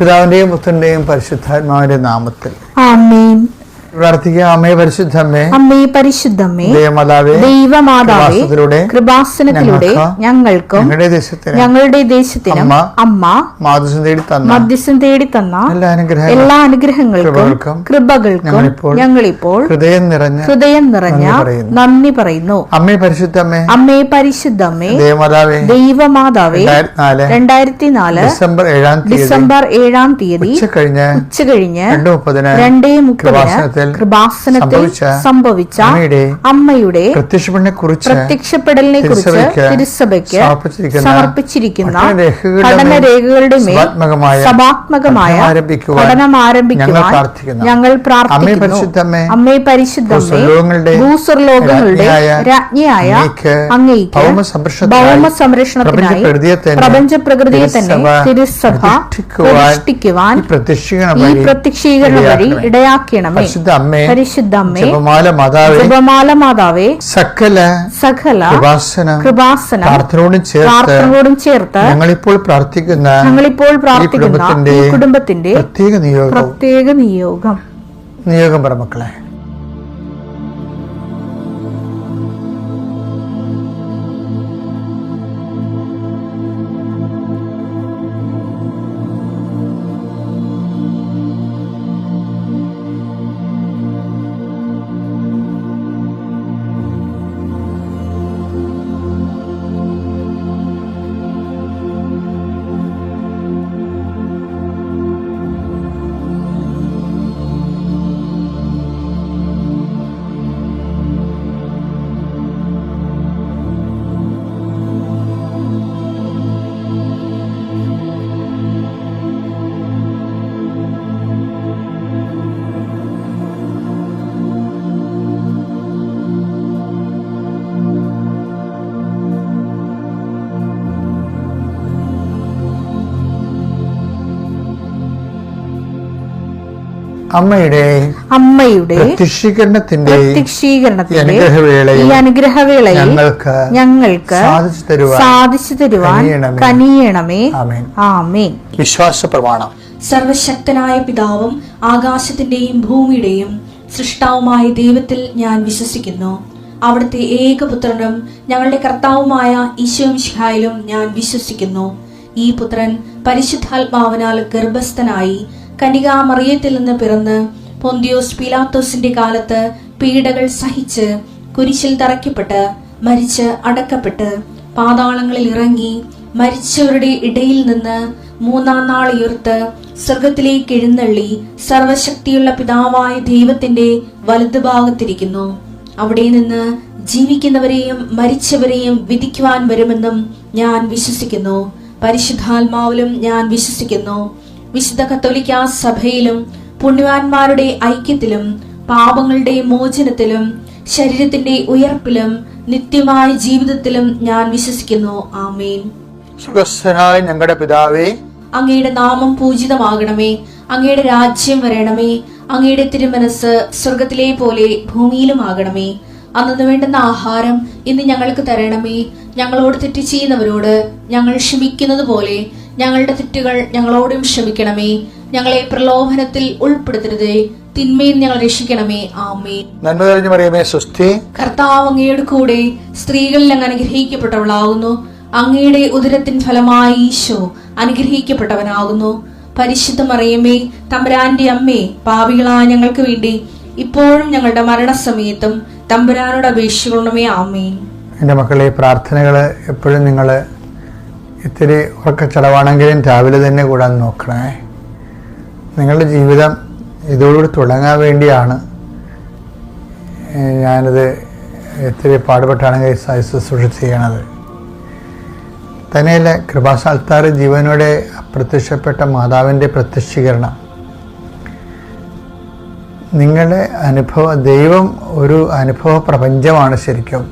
പിതാവിന്റെയും പുത്രന്റെയും പരിശുദ്ധാത്മാവിന്റെ നാമത്തിൽ ആമേൻ. പ്രാർത്ഥിക്കുക. അമ്മേ പരിശുദ്ധമ്മേ, അമ്മേ പരിശുദ്ധമ്മേ, ദൈവമാതാവേ, കൃപാസനത്തിലൂടെ ഞങ്ങൾക്കും ഞങ്ങളുടെ ദേശത്തിനും അമ്മ മധ്യസ്ഥം തേടി തന്ന എല്ലാ അനുഗ്രഹങ്ങൾക്കും കൃപകൾക്കും ഞങ്ങളിപ്പോൾ ഹൃദയം നിറഞ്ഞ നന്ദി പറയുന്നു. അമ്മേ പരിശുദ്ധമ്മേ, അമ്മേ പരിശുദ്ധമ്മേ, ദൈവമാതാവേ, 2004 ഡിസംബർ 7-ാം തീയതി ഉച്ചകഴിഞ്ഞ് 2:30 കൃപാസനത്തിൽ സംഭവിച്ച അമ്മയുടെ പ്രത്യക്ഷപ്പെടലിനെ കുറിച്ച് തിരുസഭയ്ക്ക് സമർപ്പിച്ചിരിക്കുന്ന പഠനരേഖകളുടെ മേൽ സഭാത്മകമായ പഠനം ആരംഭിക്കുവാൻ ഞങ്ങൾ പ്രാർത്ഥിക്കുന്നു. അമ്മേ പരിശുദ്ധമ്മേ, ഭൂസ്വർലോകങ്ങളുടെ രാജ്ഞിയായ അങ്ങേയ്ക്ക് ഭൗമ സംരക്ഷണത്തിനായി പ്രപഞ്ച പ്രകൃതിയെ തന്നെ തിരുസഭ പ്രതിഷ്ഠിക്കുവാൻ ഈ പ്രത്യക്ഷീകരണം വഴി ഇടയാക്കണമേ. പരിശുദ്ധമ്മേ, ജപമാല മാതാവേ, സകല കൃപാസനം പ്രാർത്ഥനയോടും ചേർത്ത് ഞങ്ങളിപ്പോൾ പ്രാർത്ഥിക്കുന്ന ഈ കുടുംബത്തിന്റെ പ്രത്യേക നിയോഗം പറ മക്കളെ. അമ്മയുടെ പ്രത്യക്ഷീകരണത്തിന്റെ ഈ അനുഗ്രഹവേളയിൽ ഞങ്ങൾക്ക് സാധിച്ചു തരുവാൻ കനിയണമേ. ആമേൻ. വിശ്വാസ പ്രമാണം. സർവശക്തനായ പിതാവും ആകാശത്തിന്റെയും ഭൂമിയുടെയും സൃഷ്ടാവുമായ ദൈവത്തിൽ ഞാൻ വിശ്വസിക്കുന്നു. അവിടുത്തെ ഏകപുത്രനും ഞങ്ങളുടെ കർത്താവുമായ ഈശോമിശിഹായിലും ഞാൻ വിശ്വസിക്കുന്നു. ഈ പുത്രൻ പരിശുദ്ധാത്മാവിനാൽ ഗർഭസ്ഥനായി കന്യകാമറിയത്തിൽ നിന്ന് പിറന്ന് പൊന്തിയോസ് പീലാത്തോസിന്റെ കാലത്ത് പീഡകൾ സഹിച്ച് കുരിശിൽ തറയ്ക്കപ്പെട്ട് മരിച്ച് അടക്കപ്പെട്ട് പാതാളങ്ങളിൽ ഇറങ്ങി മരിച്ചവരുടെ ഇടയിൽ നിന്ന് 3-ാം നാൾ ഉയർത്ത് സ്വർഗത്തിലേക്ക് എഴുന്നള്ളി സർവശക്തിയുള്ള പിതാവായ ദൈവത്തിന്റെ വലതുഭാഗത്തിരിക്കുന്നു. അവിടെ നിന്ന് ജീവിക്കുന്നവരെയും മരിച്ചവരെയും വിധിക്കുവാൻ വരുമെന്നും ഞാൻ വിശ്വസിക്കുന്നു. പരിശുദ്ധാത്മാവിലും ഞാൻ വിശ്വസിക്കുന്നു. വിശുദ്ധ കത്തോലിക്കാ സഭയിലും പുണ്യവാന്മാരുടെ ഐക്യത്തിലും പാപങ്ങളുടെ മോചനത്തിലും ശരീരത്തിന്റെ ഉയർപ്പിലും നിത്യമായ ജീവിതത്തിലും ഞാൻ വിശ്വസിക്കുന്നു. ആമേൻ. സുഖസ്ഥനായ ഞങ്ങളുടെ പിതാവേ, അങ്ങയുടെ നാമം പൂജിതമാകണമേ. അങ്ങയുടെ രാജ്യം വരണമേ. അങ്ങയുടെ തിരുമനസ് സ്വർഗത്തിലെ പോലെ ഭൂമിയിലും ആകണമേ. അന്നു വേണ്ടുന്ന ആഹാരം ഇന്ന് ഞങ്ങൾക്ക് തരണമേ. ഞങ്ങളോട് തെറ്റ് ചെയ്യുന്നവരോട് ഞങ്ങൾ ക്ഷമിക്കുന്നത് പോലെ ഞങ്ങളുടെ തെറ്റുകൾ ഞങ്ങളോടും ക്ഷമിക്കണമേ. ഞങ്ങളെ പ്രലോഭനത്തിൽ ഉൾപ്പെടുത്തരുതേ, തിന്മയിൽ ഞങ്ങൾ രക്ഷിക്കണമേ. ആമേൻ. നന്മ നിറഞ്ഞ മറിയമേ, സ്വസ്തി. കർത്താവ് അങ്ങയുടെ കൂടെ സ്ത്രീകളിൽ അങ്ങ് അനുഗ്രഹിക്കപ്പെട്ടവളാകുന്നു. അങ്ങയുടെ ഉദരത്തിൻ ഫലമായി ഈശോ അനുഗ്രഹിക്കപ്പെട്ടവനാകുന്നു. പരിശുദ്ധ മറിയമേ, തമ്പുരാന്റെ അമ്മേ, പാപികളായ ഞങ്ങൾക്ക് വേണ്ടി ഇപ്പോഴും ഞങ്ങളുടെ മരണസമയത്തും തമ്പുരാനോട് അപേക്ഷിക്കണമേ. ആമേൻ. എൻ്റെ മക്കളെ, പ്രാർത്ഥനകള് എപ്പോഴും നിങ്ങള് ഇത്തിരി ഉറക്കച്ചടവാണെങ്കിലും രാവിലെ തന്നെ കൂടാൻ നോക്കണേ. നിങ്ങളുടെ ജീവിതം ഇതോടുകൂടി തുടങ്ങാൻ വേണ്ടിയാണ് ഞാനിത് ഇത്തിരി പാടുപെട്ടാണെങ്കിൽ ശുശ്രൂഷ ചെയ്യണത്. തന്നെയല്ല, കൃപാസ്ഥാനത്താറ് ജീവനോടെ പ്രത്യക്ഷപ്പെട്ട മാതാവിൻ്റെ പ്രത്യക്ഷീകരണം നിങ്ങളുടെ ദൈവം ഒരു അനുഭവ പ്രപഞ്ചമാണ് ശരിക്കും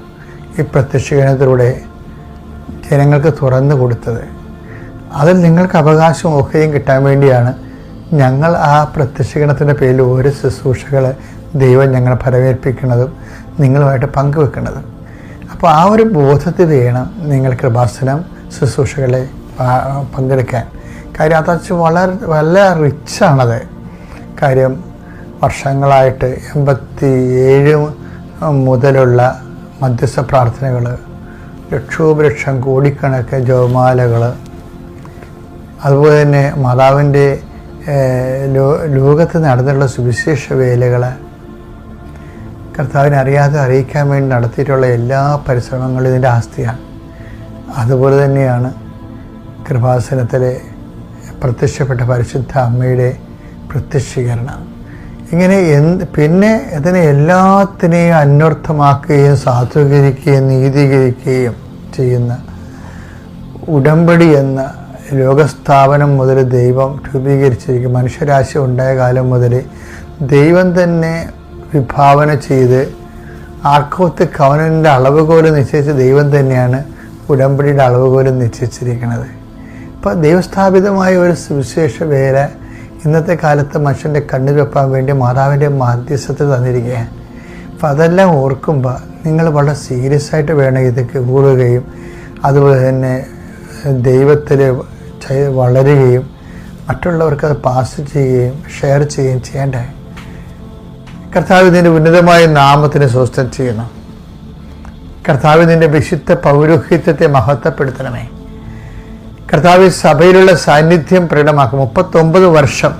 ഈ പ്രത്യക്ഷീകരണത്തിലൂടെ ജനങ്ങൾക്ക് തുറന്നു കൊടുത്തത്. അതിൽ നിങ്ങൾക്ക് അവകാശവും ഒക്കെയും കിട്ടാൻ വേണ്ടിയാണ് ഞങ്ങൾ ആ പ്രത്യക്ഷീകരണത്തിൻ്റെ പേരിൽ ഓരോ ശുശ്രൂഷകൾ ദൈവം ഞങ്ങളെ ഫലമേൽപ്പിക്കുന്നതും നിങ്ങളുമായിട്ട് പങ്കുവെക്കുന്നതും. അപ്പോൾ ആ ഒരു ബോധത്തിൽ വേണം നിങ്ങൾ കൃപാസനം ശുശ്രൂഷകളെ പങ്കെടുക്കാൻ. കാര്യം അതച്ച് വളരെ റിച്ചാണത്. കാര്യം വർഷങ്ങളായിട്ട് 87 മുതലുള്ള മധ്യസ്ഥ പ്രാർത്ഥനകൾ, ലക്ഷോപലക്ഷം കോടിക്കണക്കിന് ജപമാലകൾ, അതുപോലെ തന്നെ മാതാവിൻ്റെ ലോകത്ത് നടന്നിട്ടുള്ള സുവിശേഷ വേലകൾ, കർത്താവിനെ അറിയാതെ അറിയിക്കാൻ വേണ്ടി നടത്തിയിട്ടുള്ള എല്ലാ പരിശ്രമങ്ങളും ഇതിൻ്റെ ആസ്തിയാണ്. അതുപോലെ തന്നെയാണ് കൃപാസനത്തിലെ പ്രത്യക്ഷപ്പെട്ട പരിശുദ്ധ അമ്മയുടെ പ്രത്യക്ഷീകരണം. ഇങ്ങനെ പിന്നെ ഇതിനെ എല്ലാത്തിനെയും അന്വർത്ഥമാക്കുകയും സാധൂകരിക്കുകയും നീതീകരിക്കുകയും ചെയ്യുന്ന ഉടമ്പടി എന്ന ലോകസ്ഥാപനം മുതൽ ദൈവം രൂപീകരിച്ചിരിക്കും. മനുഷ്യരാശി ഉണ്ടായ കാലം മുതൽ ദൈവം തന്നെ വിഭാവന ചെയ്ത് ആർക്കോത്ത് കവനൻ്റെ അളവുകോല് നിശ്ചയിച്ച ദൈവം തന്നെയാണ് ഉടമ്പടിയുടെ അളവുകോല് നിശ്ചയിച്ചിരിക്കുന്നത്. ഇപ്പോൾ ദൈവസ്ഥാപിതമായ ഒരു സുവിശേഷ വേല ഇന്നത്തെ കാലത്ത് മനുഷ്യൻ്റെ കണ്ണിൽ വെപ്പാൻ വേണ്ടി മാതാവിൻ്റെ മാധ്യസ്ഥത തന്നിരിക്കുകയാണ്. അപ്പം അതെല്ലാം ഓർക്കുമ്പോൾ നിങ്ങൾ വളരെ സീരിയസ് ആയിട്ട് വേണം ഇതൊക്കെ കൂടുകയും അതുപോലെ തന്നെ ദൈവത്തിൽ വളരുകയും മറ്റുള്ളവർക്ക് അത് പാസ് ചെയ്യുകയും ഷെയർ ചെയ്യുകയും ചെയ്യേണ്ടേ. കർത്താവിൻ്റെ ഉന്നതമായ നാമത്തിന് സ്വസ്ഥം ചെയ്യണം. കർത്താവിൻ്റെ വിശുദ്ധ പൗരോഹിത്യത്തെ മഹത്വപ്പെടുത്തണമേ. കർത്താവ് സഭയിലുള്ള സാന്നിധ്യം പ്രകടമാക്കും. 39 വർഷം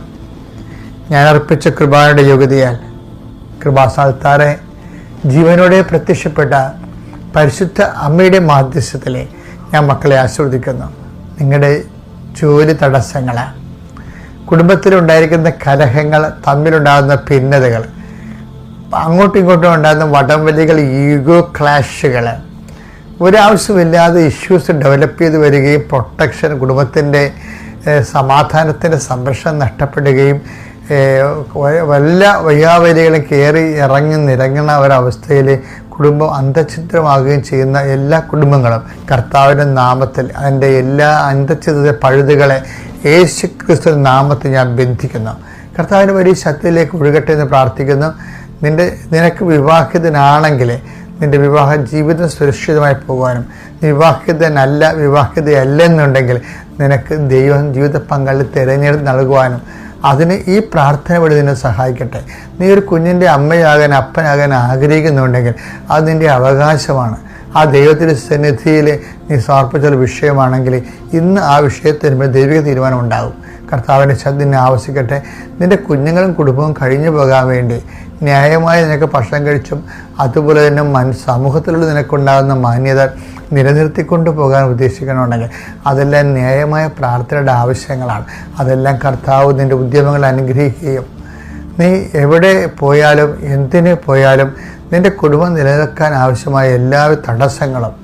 ഞാൻ അർപ്പിച്ച കൃപായുടെ യോഗ്യതയാൽ കൃപാസാൽത്താറെ ജീവനോടെ പ്രത്യക്ഷപ്പെട്ട പരിശുദ്ധ അമ്മയുടെ മാധ്യസ്ഥത്തിലെ ഞാൻ മക്കളെ ആസ്വദിക്കുന്നു. നിങ്ങളുടെ ജോലി തടസ്സങ്ങൾ, കുടുംബത്തിലുണ്ടായിരിക്കുന്ന കലഹങ്ങൾ, തമ്മിലുണ്ടാകുന്ന ഭിന്നതകൾ, അങ്ങോട്ടും ഇങ്ങോട്ടും ഉണ്ടാകുന്ന വടംവലികൾ, ഈഗോ ക്ലാഷുകൾ, ഒരാവശ്യമില്ലാതെ ഇഷ്യൂസ് ഡെവലപ്പ് ചെയ്ത് വരികയും പ്രൊട്ടക്ഷൻ, കുടുംബത്തിൻ്റെ സമാധാനത്തിൻ്റെ സംരക്ഷണം നഷ്ടപ്പെടുകയും വല്ല വയ്യാവലികളും കയറി നിരങ്ങുന്ന ഒരവസ്ഥയിൽ കുടുംബം അന്തഛിദ്രമാകുകയും ചെയ്യുന്ന എല്ലാ കുടുംബങ്ങളും കർത്താവിൻ്റെ നാമത്തിൽ അതിൻ്റെ എല്ലാ അന്തഛിദ്ര പഴുതുകളെ യേശു ക്രിസ്തു നാമത്തിൽ ഞാൻ ബന്ധിക്കുന്നു. കർത്താവിൻ്റെ വലിയ ശക്തിയിലേക്ക് ഒഴുകട്ടെ എന്ന് പ്രാർത്ഥിക്കുന്നു. നിനക്ക് വിവാഹിതനാണെങ്കിൽ നിൻ്റെ വിവാഹ ജീവിതം സുരക്ഷിതമായി പോകുവാനും, വിവാഹിതയല്ലെന്നുണ്ടെങ്കിൽ നിനക്ക് ദൈവം ജീവിത പങ്കാളി തിരഞ്ഞെടുത്ത് നൽകുവാനും അതിന് ഈ പ്രാർത്ഥന വഴി നിന്നെ സഹായിക്കട്ടെ. നീ ഒരു കുഞ്ഞിൻ്റെ അമ്മയാകാൻ അപ്പനാകാൻ ആഗ്രഹിക്കുന്നുണ്ടെങ്കിൽ അത് നിൻ്റെ അവകാശമാണ്. ആ ദൈവത്തിൻ്റെ സന്നിധിയിൽ നീ സമർപ്പിച്ചൊരു വിഷയമാണെങ്കിൽ ഇന്ന് ആ വിഷയത്തിന് ദൈവിക തീരുമാനം ഉണ്ടാകും. കർത്താവിൻ്റെ ശബ്ദം നിന്നെ ആവശ്യിക്കട്ടെ. നിൻ്റെ കുഞ്ഞുങ്ങളും കുടുംബവും കഴിഞ്ഞു പോകാൻ വേണ്ടി ന്യായമായി നിനക്ക് ഭക്ഷണം കഴിച്ചും അതുപോലെ തന്നെ സമൂഹത്തിലുള്ള നിനക്കുണ്ടാകുന്ന മാന്യത നിലനിർത്തിക്കൊണ്ട് പോകാൻ ഉദ്ദേശിക്കണമെന്നുണ്ടെങ്കിൽ അതെല്ലാം ന്യായമായ പ്രാർത്ഥനയുടെ ആവശ്യങ്ങളാണ്. അതെല്ലാം കർത്താവ് നിൻ്റെ ഉദ്യമങ്ങൾ അനുഗ്രഹിക്കുകയും നീ എവിടെ പോയാലും എന്തിന് പോയാലും നിൻ്റെ കുടുംബം നിലനിൽക്കാൻ ആവശ്യമായ എല്ലാ തടസ്സങ്ങളും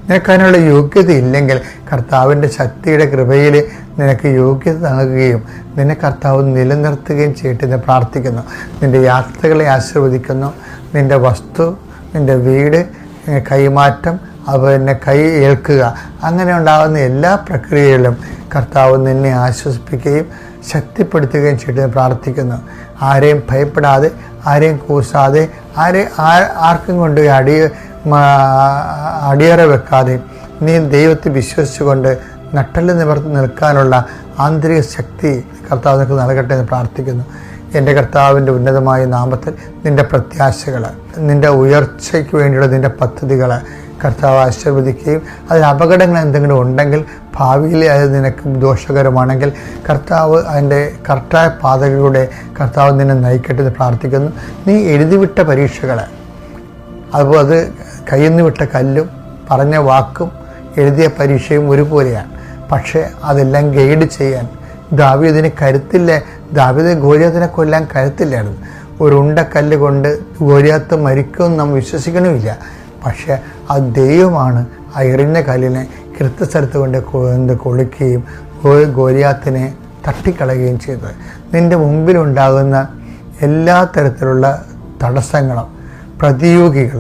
നിനക്കതിനുള്ള യോഗ്യത ഇല്ലെങ്കിൽ കർത്താവിൻ്റെ ശക്തിയുടെ കൃപയിൽ നിനക്ക് യോഗ്യത നൽകുകയും നിന്നെ കർത്താവ് നിലനിർത്തുകയും ചെയ്യട്ടെ എന്ന് പ്രാർത്ഥിക്കുന്നു. നിൻ്റെ യാത്രകളെ ആശീർവദിക്കുന്നു. നിൻ്റെ വസ്തു, നിൻ്റെ വീട്, കൈമാറ്റം, അതുപോലെ തന്നെ കൈ ഏൽക്കുക, അങ്ങനെ ഉണ്ടാകുന്ന എല്ലാ പ്രക്രിയകളിലും കർത്താവ് നിന്നെ ആശ്വസിപ്പിക്കുകയും ശക്തിപ്പെടുത്തുകയും ചെയ്യട്ടെ പ്രാർത്ഥിക്കുന്നു. ആരെയും ഭയപ്പെടാതെ, ആരെയും കൂസാതെ, ആർക്കും കൊണ്ട് അടിയറ വെക്കാതെ നീ ദൈവത്തെ വിശ്വസിച്ചുകൊണ്ട് നട്ടല് നിവർത്തി നിൽക്കാനുള്ള ആന്തരിക ശക്തി കർത്താവ് നിനക്ക് നൽകട്ടെ എന്ന് പ്രാർത്ഥിക്കുന്നു. എൻ്റെ കർത്താവിൻ്റെ ഉന്നതമായ നാമത്തിൽ നിൻ്റെ പ്രത്യാശകൾ, നിൻ്റെ ഉയർച്ചയ്ക്ക് വേണ്ടിയുള്ള നിൻ്റെ പദ്ധതികൾ കർത്താവ് ആശീർവദിക്കുകയും അതിൽ അപകടങ്ങൾ എന്തെങ്കിലും ഉണ്ടെങ്കിൽ ഭാവിയിൽ അത് നിനക്ക് ദോഷകരമാണെങ്കിൽ കർത്താവ് അതിൻ്റെ കറക്റ്റായ പാതകളിലൂടെ കർത്താവ് നിന്നെ നയിക്കട്ടെ എന്ന് പ്രാർത്ഥിക്കുന്നു. നീ എഴുതിവിട്ട പരീക്ഷകൾ, അതുപോലെ അത് കയ്യിൽ നിന്ന് വിട്ട കല്ലും പറഞ്ഞ വാക്കും എഴുതിയ പരീക്ഷയും ഒരുപോലെയാണ്. പക്ഷേ അതെല്ലാം ഗൈഡ് ചെയ്യാൻ ദാവീദിന് കരുത്തില്ല. ദാവീദ് ഗോലിയാത്തിനെ കൊല്ലാൻ കരുത്തില്ലായിരുന്നു. ഒരു ഉണ്ടക്കല്ല് കൊണ്ട് ഗോലിയാത്ത് മരിക്കുമെന്ന് നാം വിശ്വസിക്കണമില്ല. പക്ഷേ ആ ദൈവമാണ് ആ എറിഞ്ഞ കല്ലിനെ കൃത്യസ്ഥലത്ത് കൊണ്ട് കൊള്ളിക്കുകയും ഗോലിയാത്തിനെ തട്ടിക്കളയുകയും ചെയ്തത്. നിൻ്റെ മുമ്പിലുണ്ടാകുന്ന എല്ലാ തരത്തിലുള്ള തടസ്സങ്ങളും പ്രതിയോഗികൾ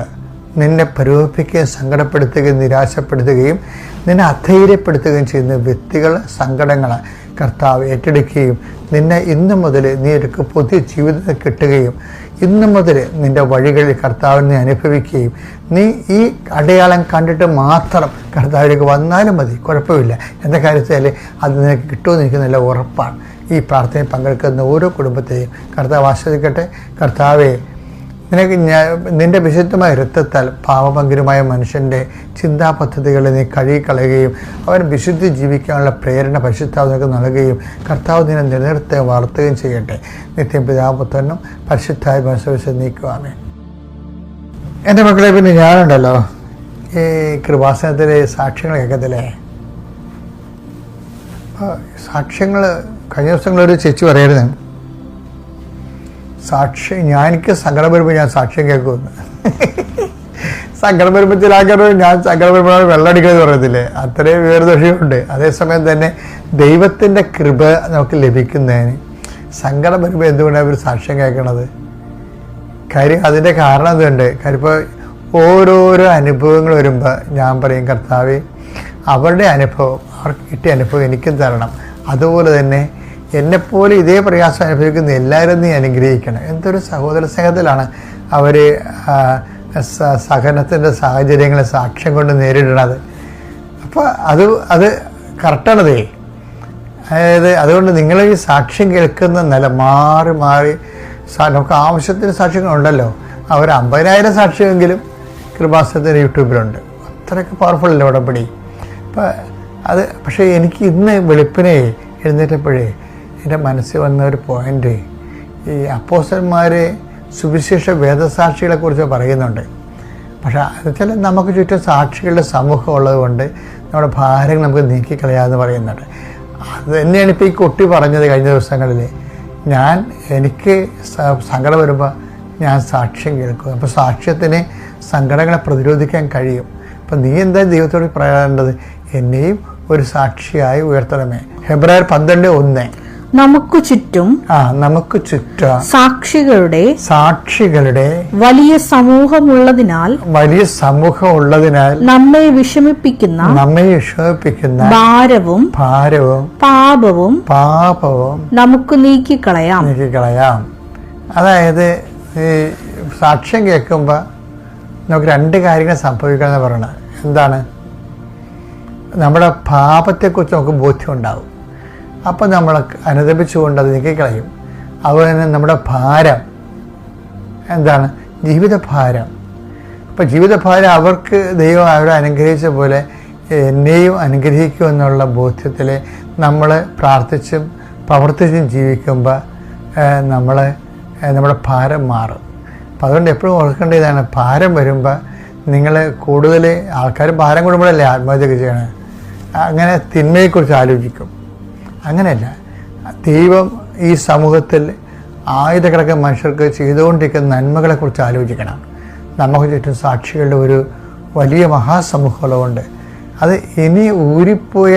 നിന്നെ പ്രലോഭിപ്പിക്കുകയും സങ്കടപ്പെടുത്തുകയും നിരാശപ്പെടുത്തുകയും നിന്നെ അധൈര്യപ്പെടുത്തുകയും ചെയ്യുന്ന വ്യക്തികൾ, സങ്കടങ്ങൾ കർത്താവ് ഏറ്റെടുക്കുകയും നിന്നെ ഇന്നു മുതൽ നീ ഒരു പുതിയ ജീവിതത്തെ കിട്ടുകയും ഇന്നു മുതൽ നിൻ്റെ വഴികളിൽ കർത്താവിനെ അനുഭവിക്കുകയും നീ ഈ അടയാളം കണ്ടിട്ട് മാത്രം കർത്താവിലേക്ക് വന്നാലും മതി, കുഴപ്പമില്ല. എന്താ കാര്യത്തിൽ അത് നിനക്ക് കിട്ടുമെന്ന് എനിക്ക് നല്ല ഉറപ്പാണ്. ഈ പ്രാർത്ഥനയിൽ പങ്കെടുക്കുന്ന ഓരോ കുടുംബത്തെയും കർത്താവ് ആസ്വദിക്കട്ടെ. കർത്താവെ, നിനക്ക് നിൻ്റെ വിശുദ്ധമായ രക്തത്താൽ പാപഭംഗിരമായ മനുഷ്യൻ്റെ ചിന്താ പദ്ധതികളെ നീ കഴുകിക്കളയുകയും അവൻ വിശുദ്ധി ജീവിക്കാനുള്ള പ്രേരണ പരിശുദ്ധാവ് നിനക്ക് നൽകുകയും കർത്താവ് നിന്നെ നിലനിർത്തുകയും വളർത്തുകയും ചെയ്യട്ടെ. നിത്യം പിതാപുത്രനും പരിശുദ്ധായ മനസ്സവിശ്വ നീക്കുവാമേ. എൻ്റെ മക്കളെ, പിന്നെ ഞാനുണ്ടല്ലോ ഈ കൃപാസനത്തിലെ സാക്ഷ്യങ്ങൾ കേൾക്കത്തില്ലേ? സാക്ഷ്യങ്ങൾ കഴിഞ്ഞ ദിവസങ്ങളൊരു ചേച്ചി പറയായിരുന്നു, എനിക്ക് സങ്കടം വരുമ്പോൾ ഞാൻ സാക്ഷ്യം കേൾക്കുമെന്ന്. സങ്കടം വരുമ്പോൾ ചില ആൾക്കാർ ഞാൻ സങ്കടം വരുമ്പോൾ വെള്ളമടിക്കണമെന്ന് പറയത്തില്ലേ, അത്രയും വിവരദോഷമുണ്ട്. അതേസമയം തന്നെ ദൈവത്തിൻ്റെ കൃപ നമുക്ക് ലഭിക്കുന്നതിന് സങ്കടം വരുമ്പോൾ എന്തുകൊണ്ടാണ് അവർ സാക്ഷ്യം കേൾക്കണത്? കാര്യം അതിൻ്റെ കാരണം എന്തുണ്ട്? കാര്യം ഇപ്പോൾ ഓരോരോ അനുഭവങ്ങൾ വരുമ്പോൾ ഞാൻ പറയും, കർത്താവേ, അവരുടെ അനുഭവം, അവർക്ക് കിട്ടിയ അനുഭവം എനിക്കും തരണം. അതുപോലെ തന്നെ എന്നെപ്പോലെ ഇതേ പ്രയാസം അനുഭവിക്കുന്ന എല്ലാവരും നീ അനുഗ്രഹിക്കണം. എന്തൊരു സഹോദര സ്നേഹത്തിലാണ് അവർ സഹനത്തിൻ്റെ സാഹചര്യങ്ങളെ സാക്ഷ്യം കൊണ്ട് നേരിടണത്. അപ്പോൾ അത് കറക്റ്റാണതേ. അതായത് അതുകൊണ്ട് നിങ്ങൾ ഈ സാക്ഷ്യം കേൾക്കുന്ന മാറി മാറി നമുക്ക് ആവശ്യത്തിന് സാക്ഷ്യങ്ങളുണ്ടല്ലോ. അവർ 50,000 സാക്ഷ്യമെങ്കിലും കൃപാസനത്തിൻ്റെ യൂട്യൂബിലുണ്ട്. അത്രയ്ക്ക് പവർഫുള്ളല്ലേ ഉടമ്പടി. അപ്പം അത് പക്ഷേ എനിക്ക് ഇന്ന് വെളുപ്പിനെ എഴുന്നേറ്റപ്പോഴേ എൻ്റെ മനസ്സിൽ വന്ന ഒരു പോയിൻ്റ്, ഈ അപ്പോസ്തലന്മാരെ സുവിശേഷ വേദസാക്ഷികളെക്കുറിച്ച് പറയുന്നുണ്ട്. പക്ഷേ അത് ചില നമുക്ക് ചുറ്റും സാക്ഷികളുടെ സമൂഹം ഉള്ളത് കൊണ്ട് നമ്മുടെ ഭാരങ്ങൾ നമുക്ക് നീക്കിക്കളയാമെന്ന് പറയുന്നുണ്ട്. അത് തന്നെയാണ് ഇപ്പോൾ ഈ കുട്ടി പറഞ്ഞത് കഴിഞ്ഞ ദിവസങ്ങളിൽ. എനിക്ക് സങ്കടം വരുമ്പോൾ ഞാൻ സാക്ഷ്യം കേൾക്കും. അപ്പോൾ സാക്ഷ്യത്തിന് സങ്കടങ്ങളെ പ്രതിരോധിക്കാൻ കഴിയും. അപ്പം നീ എന്താ ദൈവത്തോട് പറയേണ്ടത്? എന്നെയും ഒരു സാക്ഷിയായി ഉയർത്തണമേ. ഹെബ്രായർ 12:1. നമുക്ക് ചുറ്റും സാക്ഷികളുടെ വലിയ സമൂഹമുള്ളതിനാൽ നമ്മെ വിഷമിപ്പിക്കുന്ന ഭാരവും പാപവും നമുക്ക് നീക്കിക്കളയാം. അതായത് ഈ സാക്ഷ്യം കേൾക്കുമ്പോൾ നമുക്ക് 2 കാര്യങ്ങൾ സംഭവിക്കണമെന്ന് പറയണത്. എന്താണ്? നമ്മുടെ പാപത്തെക്കുറിച്ച് നമുക്ക് ബോധ്യം ഉണ്ടാവും. അപ്പം നമ്മൾ അനുദപിച്ചുകൊണ്ട് അത് നീക്കിക്കളയും. അതുപോലെ തന്നെ നമ്മുടെ ഭാരം എന്താണ്? ജീവിതഭാരം. അപ്പം ജീവിതഭാരം അവർക്ക് ദൈവം അവരെ അനുഗ്രഹിച്ച പോലെ എന്നെയും അനുഗ്രഹിക്കുമെന്നുള്ള ബോധ്യത്തിൽ നമ്മൾ പ്രാർത്ഥിച്ചും പ്രവർത്തിച്ചും ജീവിക്കുമ്പോൾ നമ്മുടെ ഭാരം മാറും. അപ്പം അതുകൊണ്ട് എപ്പോഴും ഓർക്കേണ്ടതാണ്, ഭാരം വരുമ്പോൾ നിങ്ങൾ കൂടുതൽ ആൾക്കാർ ഭാരം കൂടുമ്പോഴല്ലേ ആത്മഹത്യയൊക്കെ ചെയ്യണത്. അങ്ങനെ തിന്മയെക്കുറിച്ച് ആലോചിക്കും. അങ്ങനെയല്ല, ദൈവം ഈ സമൂഹത്തിൽ ആയിരക്കണക്കിന് മനുഷ്യർക്ക് ചെയ്തുകൊണ്ടിരിക്കുന്ന നന്മകളെക്കുറിച്ച് ആലോചിക്കണം. നമുക്ക് ചുറ്റും സാക്ഷികളുടെ ഒരു വലിയ മഹാസമൂഹമുള്ളതുകൊണ്ട് അത് ഇനി ഊരിപ്പോയ,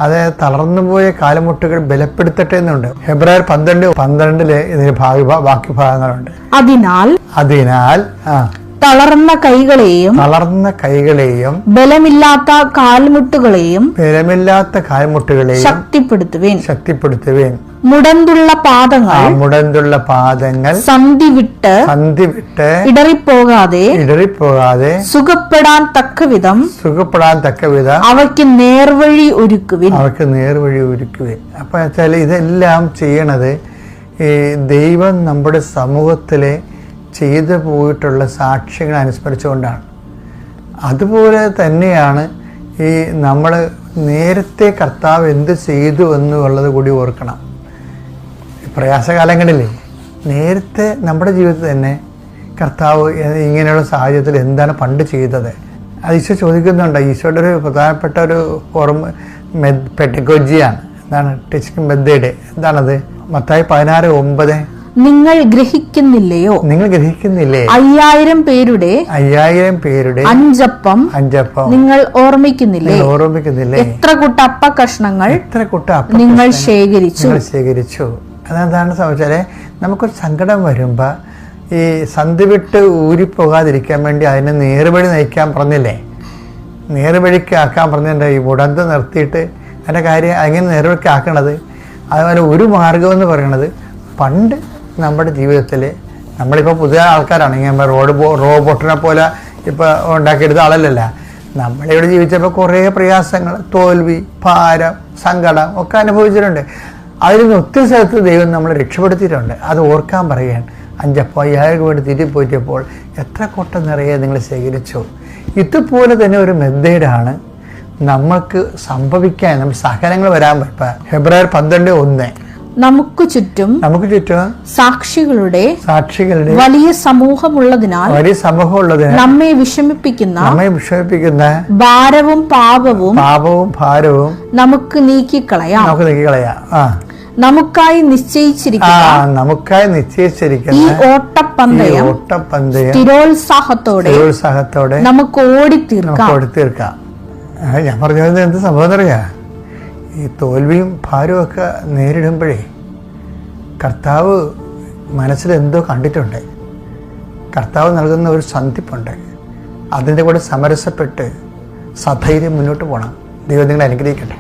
അതായത് തളർന്നുപോയ കാലമുട്ടുകൾ ബലപ്പെടുത്തട്ടെ എന്നുണ്ട്. ഹെബ്രായർ 12:12 ഇതിന് ബാക്കി ഭാഗങ്ങളുണ്ട്. അതിനാൽ തളർന്ന കൈകളെയും ബലമില്ലാത്ത കാൽമുട്ടുകളെയും ശക്തിപ്പെടുത്തുവേൻ. മുടന്തുള്ള പാദങ്ങൾ സന്ധി വിട്ട് ഇടറിപ്പോകാതെ സുഖപ്പെടാൻ തക്കവിധം അവയ്ക്ക് നേർവഴി ഒരുക്കുവിൻ. അപ്പൊ വെച്ചാൽ ഇതെല്ലാം ചെയ്യണത് ഈ ദൈവം നമ്മുടെ സമൂഹത്തിലെ ചെയ്തു പോയിട്ടുള്ള സാക്ഷ്യങ്ങൾ അനുസ്മരിച്ചുകൊണ്ടാണ്. അതുപോലെ തന്നെയാണ് ഈ നമ്മൾ നേരത്തെ കർത്താവ് എന്ത് ചെയ്തു എന്നുള്ളത് കൂടി ഓർക്കണം. പ്രയാസകാലങ്ങളിൽ നേരത്തെ നമ്മുടെ ജീവിതത്തിൽ തന്നെ കർത്താവ് ഇങ്ങനെയുള്ള സാഹചര്യത്തിൽ എന്താണ് പണ്ട് ചെയ്തത് അത് ഈശോ ചോദിക്കുന്നുണ്ട്. ഈശോയുടെ ഒരു പ്രധാനപ്പെട്ട ഒരു പെഡഗോജിയാണ്. എന്താണ്? Teaching method. എന്താണത്? മത്തായി 16:9. നിങ്ങൾ ഗ്രഹിക്കുന്നില്ലേ? 5000 പേരുടെ അഞ്ചപ്പം നിങ്ങൾ ഓർമ്മിക്കുന്നില്ലേ? എത്ര കൂട്ട അപ്പ കഷ്ണങ്ങൾ നിങ്ങൾ ശേഖരിച്ചു. അതെന്താണ് സംഭവിച്ചാല്, നമുക്കൊരു സങ്കടം വരുമ്പോ ഈ സന്ധി വിട്ട് ഊരിപ്പോകാതിരിക്കാൻ വേണ്ടി അതിനെ നേർവഴി നയിക്കാൻ പറഞ്ഞില്ലേ? നേർവഴിക്കാക്കാൻ പറഞ്ഞിട്ടുണ്ട്. ഈ മുടന്ത് നിർത്തിയിട്ട് അതിൻ്റെ കാര്യം എങ്ങനെ നേർവഴിക്കാക്കണത്. അതുപോലെ ഒരു മാർഗമെന്ന് പറയണത്, പണ്ട് നമ്മുടെ ജീവിതത്തിൽ നമ്മളിപ്പോൾ പുതിയ ആൾക്കാരാണെങ്കിൽ റോബോട്ടിനെ പോലെ ഇപ്പോൾ ഉണ്ടാക്കിയെടുത്ത ആളല്ലല്ല. നമ്മളിവിടെ ജീവിച്ചപ്പോൾ കുറേ പ്രയാസങ്ങൾ, തോൽവി, ഭാരം, സങ്കടം ഒക്കെ അനുഭവിച്ചിട്ടുണ്ട്. അതിൽ നിന്ന് ഒത്തിരി സ്ഥലത്ത് ദൈവം നമ്മളെ രക്ഷപ്പെടുത്തിയിട്ടുണ്ട്. അത് ഓർക്കാൻ പറയുകയാണ്. 5,000 വേണ്ടി തിരിപ്പോറ്റിയപ്പോൾ എത്ര കൊട്ട നിറയെ നിങ്ങൾ ശേഖരിച്ചു. ഇതുപോലെ തന്നെ ഒരു മെത്തേഡാണ് നമുക്ക് സംഭവിക്കാൻ, നമ്മൾ സഹനങ്ങൾ വരാൻ പറ്റുക. ഹെബ്രായർ 12:1 നമുക്ക് ചുറ്റും സാക്ഷികളുടെ വലിയ സമൂഹമുള്ളതിനാൽ നമ്മെ വിഷമിപ്പിക്കുന്ന ഭാരവും പാപവും നമുക്ക് നീക്കിക്കളയാം. നമുക്കായി നിശ്ചയിച്ചിരിക്കുന്ന ഈ ഓട്ടപ്പന്തയം സ്ഥിരോത്സാഹത്തോടെ നമുക്ക് ഓടിത്തീർക്കാം. ഞാൻ പറഞ്ഞത് എന്ത് സംഭവം അറിയാം? ഈ തോൽവിയും ഭാരവും ഒക്കെ നേരിടുമ്പോഴേ കർത്താവ് മനസ്സിലെന്തോ കണ്ടിട്ടുണ്ട്. കർത്താവ് നൽകുന്ന ഒരു സന്ധിപ്പുണ്ട്. അതിൻ്റെ കൂടെ സമരസപ്പെട്ട് സധൈര്യം മുന്നോട്ട് പോകണം. ദൈവം നിങ്ങളെ അനുഗ്രഹിക്കട്ടെ.